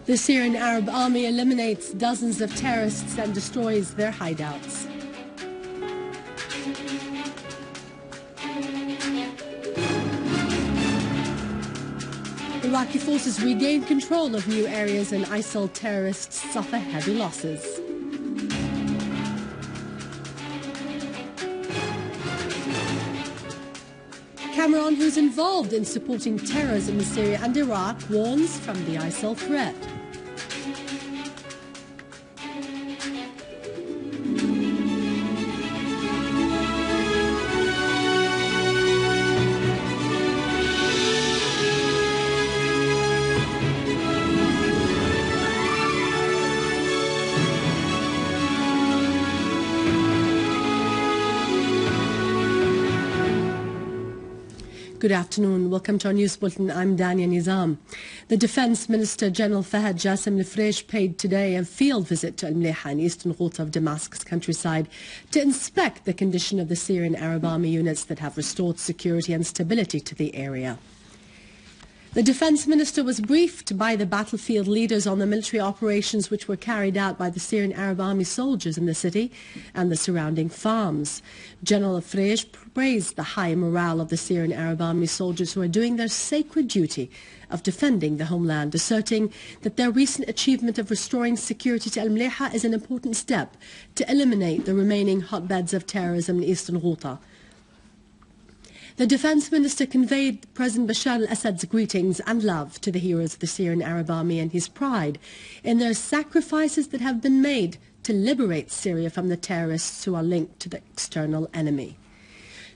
The Syrian Arab army eliminates dozens of terrorists and destroys their hideouts. Iraqi forces regain control of new areas and ISIL terrorists suffer heavy losses. Cameron, who's involved in supporting terrorism in Syria and Iraq, warns from the ISIL threat. Good afternoon. Welcome to our news bulletin. I'm Dania Nizam. The Defense Minister General Fahad Jassim Al-Freish paid today a field visit to al-Mleiha in eastern Ghouta of Damascus countryside to inspect the condition of the Syrian Arab army units that have restored security and stability to the area. The Defense Minister was briefed by the battlefield leaders on the military operations which were carried out by the Syrian Arab Army soldiers in the city and the surrounding farms. General Al-Freish praised the high morale of the Syrian Arab Army soldiers who are doing their sacred duty of defending the homeland, asserting that their recent achievement of restoring security to al-Mleiha is an important step to eliminate the remaining hotbeds of terrorism in eastern Ghouta. The Defense Minister conveyed President Bashar al-Assad's greetings and love to the heroes of the Syrian Arab Army and his pride in their sacrifices that have been made to liberate Syria from the terrorists who are linked to the external enemy.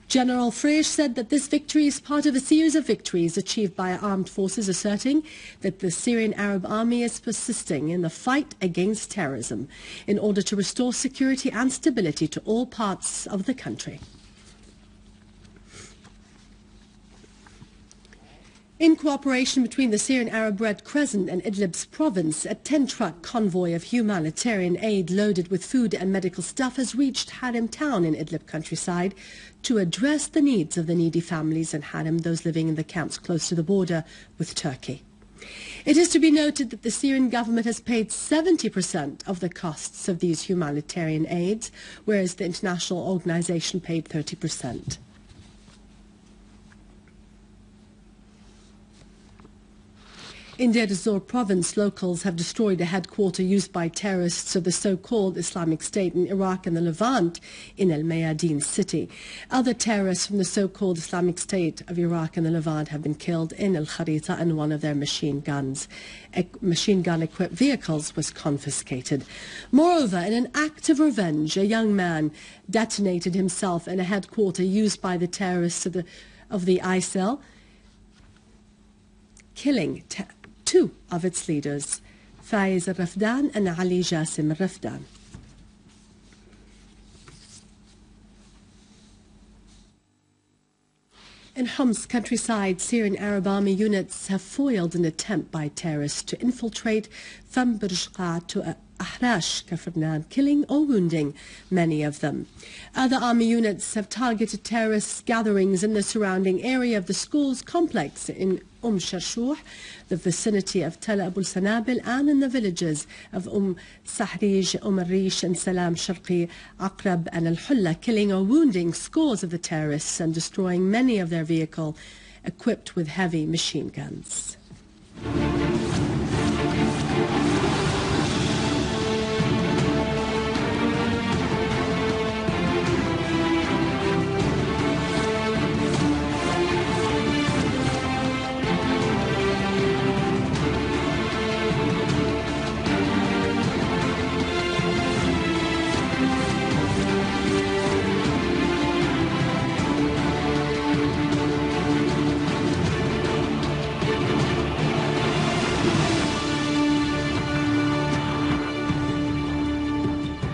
General Freish said that this victory is part of a series of victories achieved by armed forces, asserting that the Syrian Arab Army is persisting in the fight against terrorism in order to restore security and stability to all parts of the country. In cooperation between the Syrian Arab Red Crescent and Idlib's province, a 10-truck convoy of humanitarian aid loaded with food and medical stuff has reached Harim town in Idlib countryside to address the needs of the needy families in Harim, those living in the camps close to the border with Turkey. It is to be noted that the Syrian government has paid 70% of the costs of these humanitarian aids, whereas the international organization paid 30%. In DeirEzzour province, locals have destroyed a headquarter used by terrorists of the so-called Islamic State in Iraq and the Levant in al-Mayadeen city. Other terrorists from the so-called Islamic State of Iraq and the Levant have been killed in al-Kharita, and one of their machine gun-equipped vehicles was confiscated. Moreover, in an act of revenge, a young man detonated himself in a headquarter used by the terrorists of the ISIL, killing two of its leaders, Faiz al-Rafdan and Ali Jassim al-Rafdan. In Homs countryside, Syrian Arab Army units have foiled an attempt by terrorists to infiltrate from Burjqa to Ahrash Kafarnan, killing or wounding many of them. Other army units have targeted terrorist gatherings in the surrounding area of the school's complex in Sharshouh, the vicinity of Tel Abu Sanabil, and in the villages of Sahrij, Arish, and Salam Sharqi, Aqrab, and Al-Hulla, killing or wounding scores of the terrorists and destroying many of their vehicles equipped with heavy machine guns.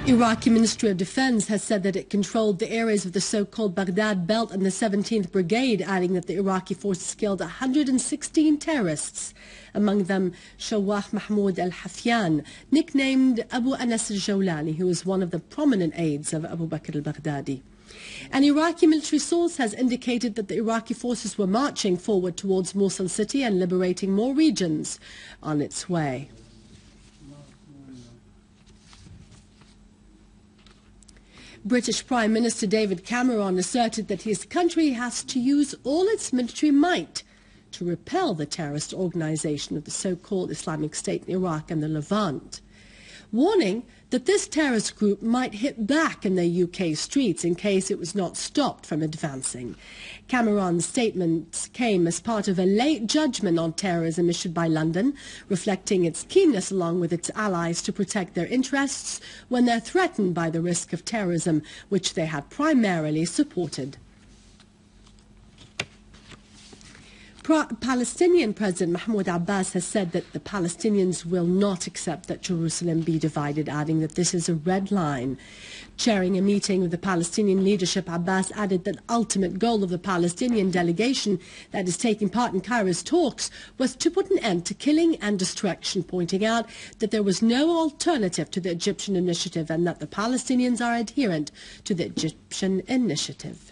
Iraqi Ministry of Defense has said that it controlled the areas of the so-called Baghdad Belt and the 17th Brigade, adding that the Iraqi forces killed 116 terrorists, among them Shawah Mahmoud al-Hafyan, nicknamed Abu Anas Al-Jolani, who was one of the prominent aides of Abu Bakr al-Baghdadi. An Iraqi military source has indicated that the Iraqi forces were marching forward towards Mosul city and liberating more regions on its way. British Prime Minister David Cameron asserted that his country has to use all its military might to repel the terrorist organisation of the so-called Islamic State in Iraq and the Levant, warning that this terrorist group might hit back in the UK streets in case it was not stopped from advancing. Cameron's statement came as part of a late judgment on terrorism issued by London, reflecting its keenness along with its allies to protect their interests when they're threatened by the risk of terrorism, which they had primarily supported. Palestinian President Mahmoud Abbas has said that the Palestinians will not accept that Jerusalem be divided, adding that this is a red line. Chairing a meeting with the Palestinian leadership, Abbas added that the ultimate goal of the Palestinian delegation that is taking part in Cairo's talks was to put an end to killing and destruction, pointing out that there was no alternative to the Egyptian initiative and that the Palestinians are adherent to the Egyptian initiative.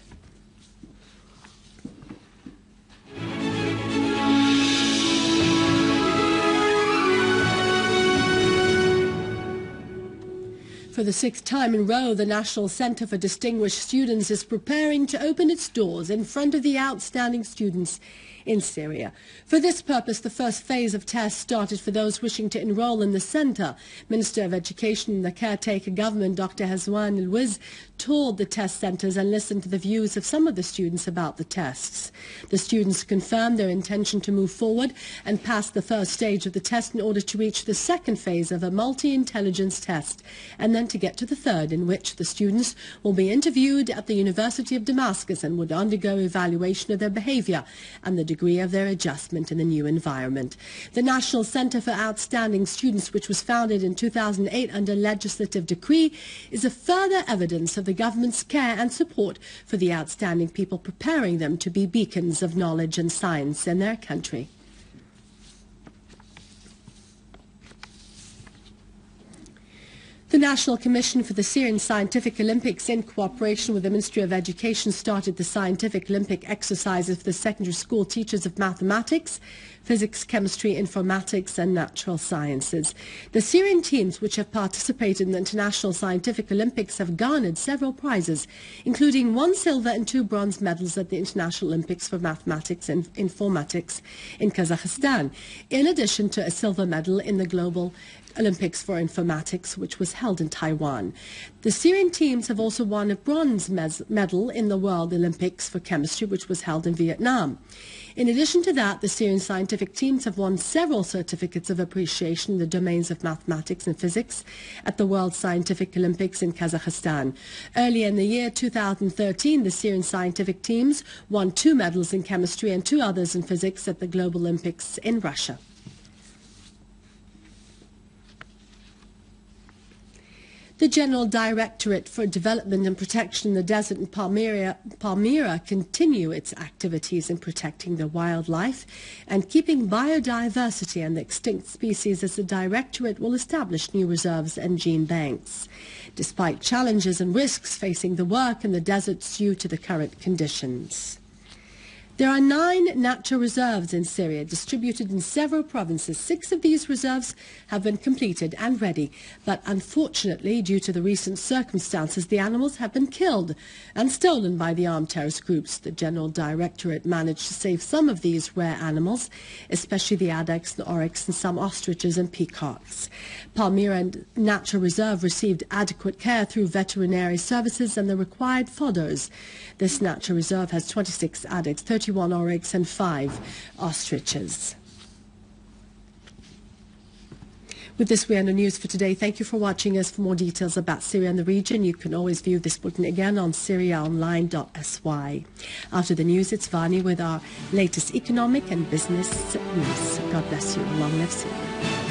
For the 6th time in a row, the National Centre for Distinguished Students is preparing to open its doors in front of the outstanding students in Syria. For this purpose, the first phase of tests started for those wishing to enroll in the centre. Minister of Education in the caretaker government, Dr. Hazwan Al-Wiz, toured the test centres and listened to the views of some of the students about the tests. The students confirmed their intention to move forward and pass the first stage of the test in order to reach the second phase of a multi-intelligence test, and then to get to the third, in which the students will be interviewed at the University of Damascus and would undergo evaluation of their behaviour and the degree of their adjustment in the new environment. The National Centre for Outstanding Students, which was founded in 2008 under legislative decree, is a further evidence of the government's care and support for the outstanding people, preparing them to be beacons of knowledge and science in their country. The National Commission for the Syrian Scientific Olympics, in cooperation with the Ministry of Education, started the Scientific Olympic exercises for the secondary school teachers of mathematics, physics, chemistry, informatics and natural sciences. The Syrian teams which have participated in the International Scientific Olympics have garnered several prizes, including 1 silver and 2 bronze medals at the International Olympics for Mathematics and Informatics in Kazakhstan, in addition to a silver medal in the Global Olympics for Informatics, which was held in Taiwan. The Syrian teams have also won a bronze medal in the World Olympics for Chemistry, which was held in Vietnam. In addition to that, the Syrian scientific teams have won several certificates of appreciation in the domains of mathematics and physics at the World Scientific Olympics in Kazakhstan. Earlier in the year 2013, the Syrian scientific teams won 2 medals in chemistry and 2 others in physics at the Global Olympics in Russia. The General Directorate for Development and Protection in the Desert in Palmyra continue its activities in protecting the wildlife and keeping biodiversity and the extinct species, as the Directorate will establish new reserves and gene banks, despite challenges and risks facing the work in the deserts due to the current conditions. There are 9 natural reserves in Syria, distributed in several provinces. 6 of these reserves have been completed and ready, but unfortunately, due to the recent circumstances, the animals have been killed and stolen by the armed terrorist groups. The General Directorate managed to save some of these rare animals, especially the addax and oryx and some ostriches and peacocks. Palmyra Natural Reserve received adequate care through veterinary services and the required fodders. This natural reserve has 26 addax, 31 oryx and 5 ostriches. With this, we end the news for today. Thank you for watching us. For more details about Syria and the region, you can always view this bulletin again on syriaonline.sy. After the news, it's Vani with our latest economic and business news. God bless you. Long live Syria.